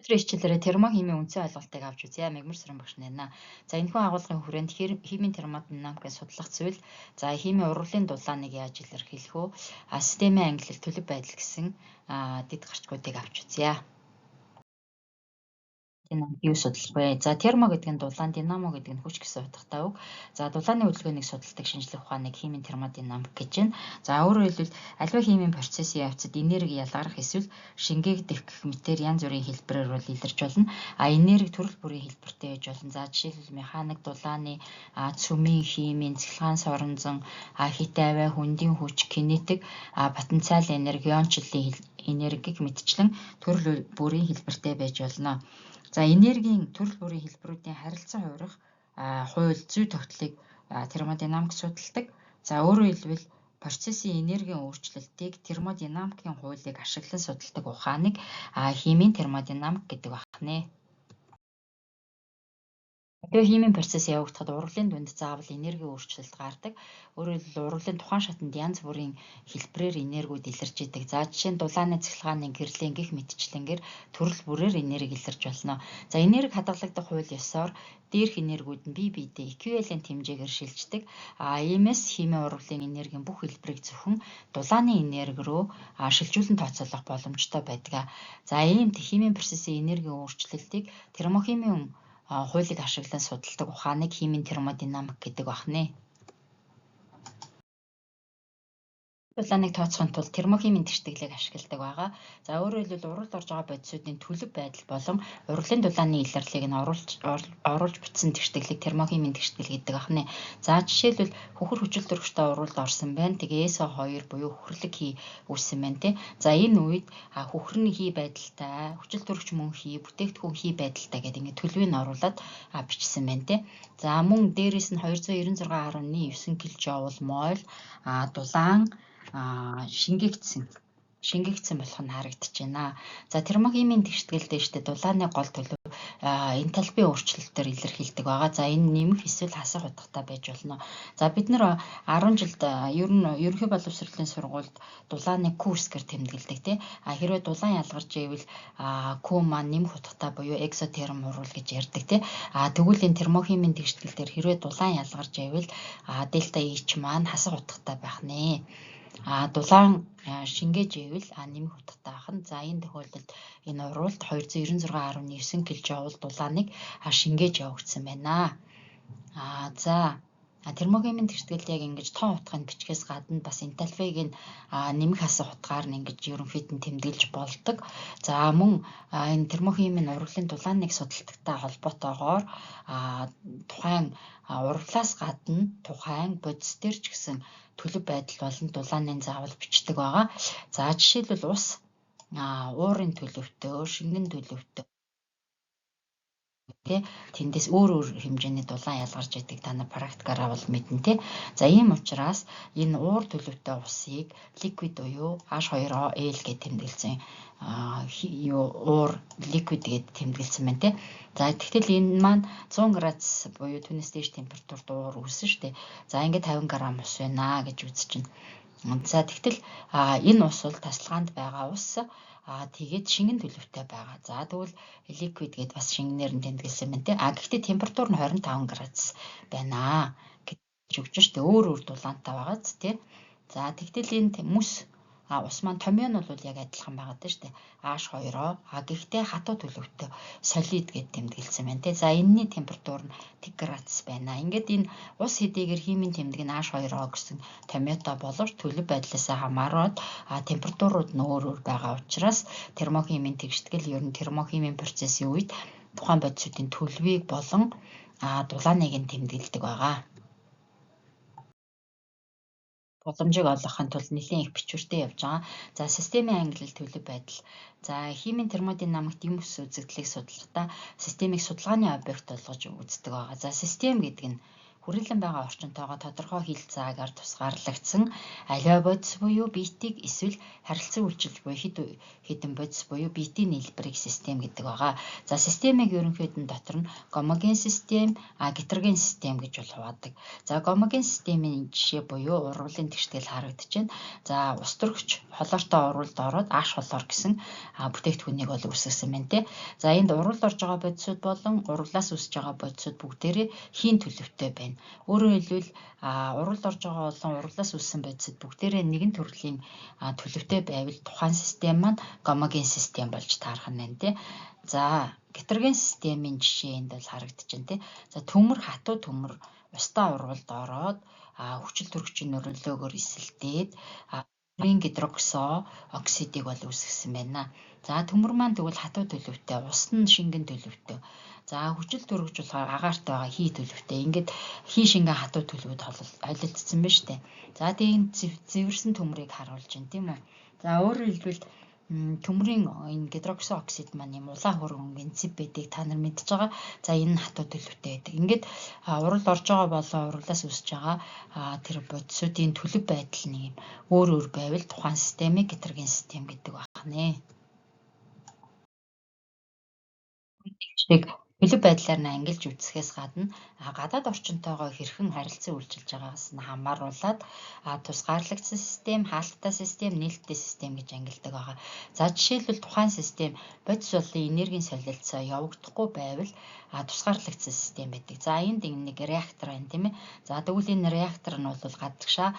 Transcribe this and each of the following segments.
Өнөөдрийн хичээлээр термохимийн үндсэн ойлголтыг авч үзье. Мегмар Сүрэн багш нэнэ. За энэхүү агуулгын хүрээнд химийн термодинамикийг судлах зүйл, за химийн урвалын дулааныг яаж илэрхийлэх вэ? Системийн ангилал, төлөв байдал гэсэн дэд гарчгуудыг авч үзье. Юу судлах вэ? За термо гэдэг нь дулаан, динамо гэдэг нь хүч гэсэн утгатай үг. За дулааны хөдөлгөөнийг судалдаг шинжлэх ухааныг химийн термодинамик гэж байна. За өөрөөр хэлбэл аливаа химийн процессын явцад энерги ялгарах эсвэл шингээгдэх гэх мэтээр янз бүрийн хэлбэрээр бол илэрч болно. Энерги төрөл бүрийн хэлбэртэй байж болно. За жишээлбэл механик, дулааны, цөмийн химийн, цэглэгаан соронзон, хит авиа, хүндийн хүч, кинетик, потенциал энерги, иончлалын энерги гэх мэтчлэн төрөл бүрийн хэлбэртэй байж болно. За энергийн төрөл бүрийн хэлбэрүүдийн харилцан хувирах хууль зүй тогтолыг термодинамик судалдаг. За өөрөөр хэлбэл процессын энергийн өөрчлөлтийг термодинамикийн хуулийг ашиглан судалдаг ухааныг химийн термодинамик гэдэг байна. Тэгээ химийн процесс явагдахад урвалын дүнд заавал энерги өөрчлөлт гардаг. Өөрөөр хэлбэл урвалын тухайн шатанд янз бүрийн хэлбэрээр энергиуд илэрч идэг. За жишээ нь дулааны, цэглэгааны, гэрлийн гих мэтчлэнгээр төрөл бүрээр энерги илэрч болно. За энерги хадгалагдах хууль ёсоор дээрх энергиуд нь бие биедээ эквивалент хэмжээгээр шилждэг. Иймээс химийн урвалын энергийн бүх хэлбэрийг зөвхөн дулааны энерги рүү шилжүүлэн тооцоолох боломжтой байдаг. За ийм химийн процессын энергийн өөрчлөлтийг термохимийн хуулийг ашиглан судалдаг ухааныг химийн термодинамик гэдэг байна. Дулааныг тооцохын тулд термохимийн тэртгэлийг ашигладаг байгаа. За өөрөөр хэлбэл уралд орж байгаа бодисуудын төлөв байдал болон уралын дулааны илэрлийг нь оруулж бүтсэн тэртгэлийг термохимийн тэртгэл гэдэг байна. За жишээлбэл хөхөр хүчил төрөгчтэй уралд орсон байна. Тэгээ SO2 буюу хөхрлөг хий үүссэн байна. За энэ үед хөхрний хий байдалтай, хүчил төрөгч мөн хий, бүтээгдэхүүн хий байдалтай гэдэг ингээд төлөвийг нь оруулаад бичсэн байна. За мөн дээрээс нь 296.9 кJ мол дулаан шингээгдсэн болох нь харагдаж байна. За термохимийн тэртгэл дэжтэй дулааны гол төлөв энтальпийн өөрчлөлтөөр илэрхийлдэг байгаа. За энэ нэмэх эсвэл хасах утгатай байж болно. За бид нэр 10 жилд ерөнхий боловсролын сургуульд дулааны Q-скээр тэмдэглэдэг тий. Хэрвээ дулаан ялгарч ивэл Q маань нэмэх утгатай буюу экзотерм урвал гэж ярьдаг тий. Тэгвэл энэ термохимийн тэртгэл дээр хэрвээ дулаан ялгарч ивэл дельта H маань хасах утгатай байх нэ. Дулаан шингээж ивэл нэмэх утгатай байна. За энэ тохиолдолд энэ урвалд 296.9 кJ дулааныг шингээж явагдсан байна. За термохимийн тэртгэлд яг ингэж тоон утгыг бичгээс гадна бас энтальпиг нь нэмэх хасах утгаар нь ингэж ерөнхийд нь тэмдэглэж болдог. За мөн энэ термохимийн урвалын дулааныг судалдагтай холбоотойгоор тухайн урвалаас гадна тухайн бодис дээр ч гэсэн төлөв байдал болон дулааны заавал бичдэг байгаа. За жишээлбэл ус уурын төлөвтэй, шингэн төлөвтэй тэндээс өөр хэмжээний дулаан ялгарч идэг та нар практикаараа бол мэднэ тий. За ийм учраас энэ уур төлөвтэй усыг ликвид буюу H2OL гэж тэмдэглэсэн уур ликвид гэж тэмдэглэсэн байна тий. За тэгтэл энэ маань 100 градус буюу түүнээс дээш температурт уур үүснэ шүү дээ. За ингээд 50 г ус байна гэж үзэж байна. За тэгтэл энэ ус бол тасалгаанд байгаа ус тэгээд шингэн төлөвтэй байгаа. За тэгвэл ликвид гэдээ бас шингэнээр нь тэмдэглэсэн байна тий. Гэхдээ температур нь 25 градус байна гэж өгч штэ. Өөр дулаантай байгаа тий. За тэгтэл энэ мөс ус маань томьёо нь бол яг адилхан байгаа даа штэ. H2O гэхдээ хатуу төлөвтэй солид гэд тэмдэглэсэн байна тий. За энэний температур нь 1 градус байна. Ингээд энэ ус хэдийгээр химийн тэмдэг нь H2O гэсэн томьёотой боловч төлөв байдлаас хамаарат температурууд нь өөр байгаа учраас термохимийн тэртгэл ер нь термохимийн процессын үед тухайн бодисуудын төлөвийг болон дулааныг нь тэмдэглэдэг байгаа. Боломжийг олгохын тулд нэлийн их бичвэртэй явж байгаа. За системийн ангилал, төлөв байдал. За химийн термодинамикт юм ус үзэгдлийг судлахдаа системийг судалгааны объект болгож үздэг байгаа. За систем гэдэг нь хүрээлэн байгаа орчинтойгоо тодорхой хилцаагаар тусгаарлагдсан аливаа бодис буюу биетийг эсвэл харилцан үйлчилж буй хэдэн бодис буюу биетийн нийлбэрийг систем гэдэг байгаа. За системийг ерөнхийд нь дотор нь гомоген систем, гетероген систем гэж бол хуваадаг. За гомоген системийн жишээ буюу урвалын тэгштэл харагдаж байна. За ус төрөгч холоортой урвалд ороод аш холоор гэсэн бүтээгдэхүүнийг бол үүсгэсэн байна те. За энд урвалд орж байгаа бодисууд болон урвалаас үүсэж байгаа бодисууд бүгдээрээ хийн төлөвтэй байна. Өөрөөр хэлбэл урвалд орж байгаа болон урвалаас үүссэн бодисууд бүгдээрээ нэгэн төрлийн төлөвтэй байвал тухайн систем маань гомоген систем болж таарах нь байна те. За гетероген системийн жишээ энд бол харагдаж байна те. За төмөр хатуу төмөр устаа урвалд ороод хүчил төрөгчийн нөрөлөөгөөр эсэлдээд гидроксо оксидыг бол үүсгэсэн байна. За төмөр маань тэгвэл хатуу төлөвтэй, ус нь шингэн төлөвтэй. За хүчил төрөгч болохоор агаарт байгаа хий төлөвтэй. Ингээд хий шингэн хатуу төлөвөд холилдсон байна шүү дээ. За тэгээд зэвэрсэн төмрийг харуулж байна тийм үү. За өөрөөр хэлбэл төмрийн энэ гидроксо оксид маань юм улаан хөрөнгөний цэв байдгийг та нар мэдж байгаа. За энэ нь хатуу төлөвтэй байдаг. Ингээд урал орж байгаа болоо уралаас үүсэж байгаа тэр бодисуудын төлөв байдал нэг юм өөр байвал тухайн системийг гетероген систем гэдэг байна. Төлөв байдлаар нь ангилж үзэхээс гадна гадаад орчинтойгоо хэрхэн харилцан үйлчилж байгаагаас нь хамааруулаад тусгаарлагдсан систем, хаалттай систем, нээлттэй систем гэж ангилдаг байгаа. За жишээлбэл тухайн систем бодис болон энергийн солилцоо явагдахгүй байвал тусгаарлагдсан систем байдаг. За энд нэг реактор байна тийм ээ. За тэгвэл энэ реактор нь бол гадагшаа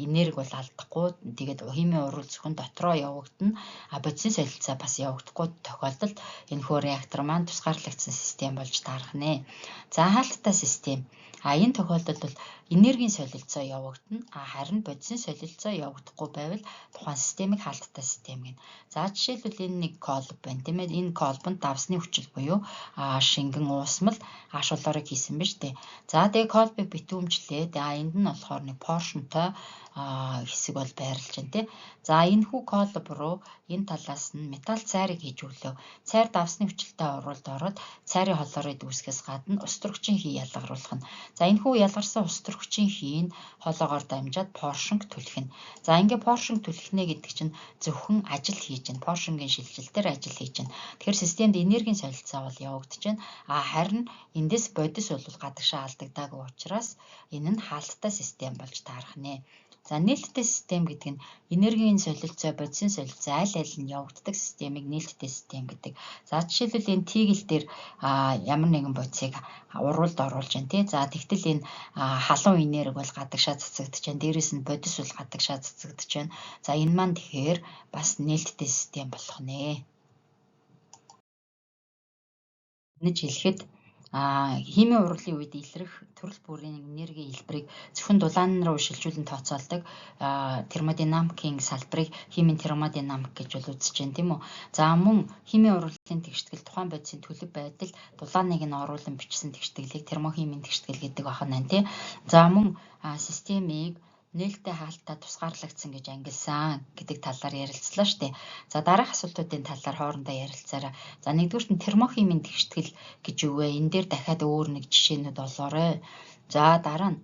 энерги бол алдахгүй. Тэгээд химийн урвал зөвхөн дотроо явагдана. Бодисын солилцоо бас явагдахгүй тохиолдолд энэ хөө реактор маань тусгаарлагдсан систем болж таарах нэ. За хаалттай систем. Энэ тохиолдолд бол энергийн солилцоо явагдана. Харин бодисын солилцоо явагдахгүй байвал тухайн системийг хаалттай систем гэнэ. За жишээлбэл энэ нэг колб байна тийм ээ. Энэ колбонд давсны хүчил буюу шингэн уусмал аш холоорыг хийсэн байна шүү дээ. За тэгээ колбыг битүүмжлээд энд нь болохоор нэг поршнтой хэсэг бол байрлаж байна тийм. За энэ хүү колб руу энэ талаас нь металл цайрыг хийж өглөө. Цайр давсны хүчилтэй урвалд ороод цайрын холоорыг үүсгэхээс гадна ус төрөгчийн хий ялгаруулах нь. За энэ хүү ялгарсан ус төрөгчийн хийг хоолоогоор дамжаад поршинг түлхэх нь. За ингээ поршинг түлхнэ гэдэг чинь зөвхөн ажил хийж байна. Поршингийн шилжилт дээр ажил хийж байна. Тэгэхээр системд энергийн солилцоо бол явагдаж байна. Харин эндээс бодис бол гадагшаа алдагдаагүй учраас энэ нь хаалттай систем болж таарах нэ. За нээлттэй систем гэдэг нь энергийн солилцоо, бодисын солилцоо аль нь явагддаг системийг нээлттэй систем гэдэг. За жишээлбэл энэ тигэл дээр ямар нэгэн бодисыг урвалд оруулж байна тий. За тэгтэл энэ халуун энерги бол гадагшаа цацагдж байна. Дээрээс нь бодис бол гадагшаа цацагдж байна. За энэ маань тэгэхээр бас нээлттэй систем болох нэ. Гэж хэлэхэд химийн урвалын үед илрэх төрөл бүрийн энергийн хэлбэрийг зөвхөн дулаан руу шилжүүлэн тооцоолдог термодинамикийн салбарыг химийн термодинамик гэж бол үзэж байна тийм үү. За мөн химийн урвалын тэгштгэл тухайн бодисын төлөв байдал дулааныг нь оруулан бичсэн тэгштгэлийг термохимийн тэгштгэл гэдэг байна тийм. За мөн системийг нээлттэй хаалттай тусгаарлагдсан гэж ангилсан гэдэг талаар ярилцлаа шүү дээ. За дараах асуултуудын талаар хоорондоо ярилцаарай. За нэгдүгürt нь термохимийн тэгштгэл гэж юу вэ? Энэ дээр дахиад өөр нэг жишээнүүд олоорой. За дараа нь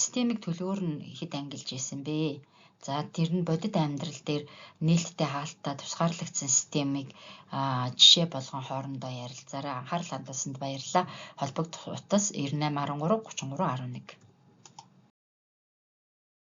системийг төлөөр нь хэд ангилж ийсэн бэ? За тэр нь бодит амьдрал дээр нээлттэй хаалттай тусгаарлагдсан системийг жишээ болгон хоорондоо ярилцаарай. Анхаарал хандуулсанд баярлалаа. Холбогдох утас 9813 33 11.